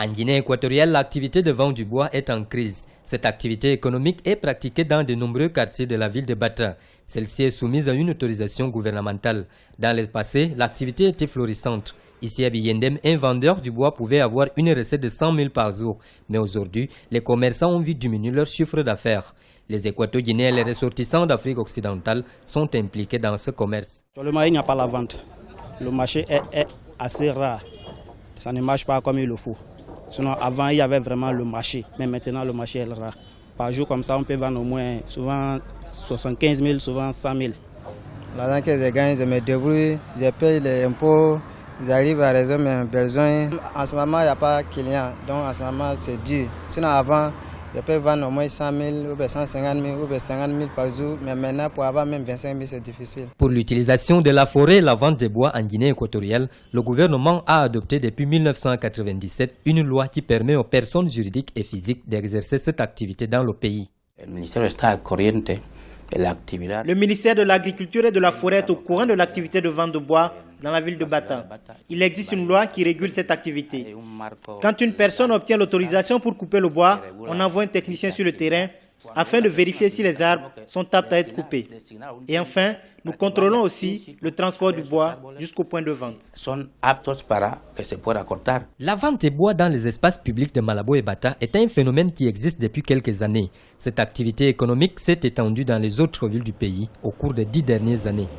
En Guinée équatoriale, l'activité de vente du bois est en crise. Cette activité économique est pratiquée dans de nombreux quartiers de la ville de Bata. Celle-ci est soumise à une autorisation gouvernementale. Dans le passé, l'activité était florissante. Ici à Biyendem, un vendeur du bois pouvait avoir une recette de 100 000 par jour. Mais aujourd'hui, les commerçants ont vu diminuer leur chiffre d'affaires. Les Équato-Guinéens et les ressortissants d'Afrique occidentale sont impliqués dans ce commerce. Seulement, il n'y a pas la vente. Le marché est assez rare. Ça ne marche pas comme il le faut. Sinon, avant, il y avait vraiment le marché. Mais maintenant, le marché est rare. Par jour, comme ça, on peut vendre au moins souvent 75 000, souvent 100 000. L'argent que je gagne, je me débrouille, je paye les impôts, j'arrive à résoudre mes besoins. En ce moment, il n'y a pas de clients, donc en ce moment, c'est dur. Sinon, avant, je peux vendre au moins 100 000, ou 150 000, ou 50 000 par jour, mais maintenant, pour avoir même 25 000, c'est difficile. Pour l'utilisation de la forêt et la vente des bois en Guinée équatoriale, le gouvernement a adopté depuis 1997 une loi qui permet aux personnes juridiques et physiques d'exercer cette activité dans le pays. Le ministère de l'Agriculture et de la Forêt est au courant de l'activité de vente de bois dans la ville de Bata. Il existe une loi qui régule cette activité. Quand une personne obtient l'autorisation pour couper le bois, on envoie un technicien sur le terrain afin de vérifier si les arbres sont aptes à être coupés. Et enfin, nous contrôlons aussi le transport du bois jusqu'au point de vente. La vente des bois dans les espaces publics de Malabo et Bata est un phénomène qui existe depuis quelques années. Cette activité économique s'est étendue dans les autres villes du pays au cours des 10 dernières années.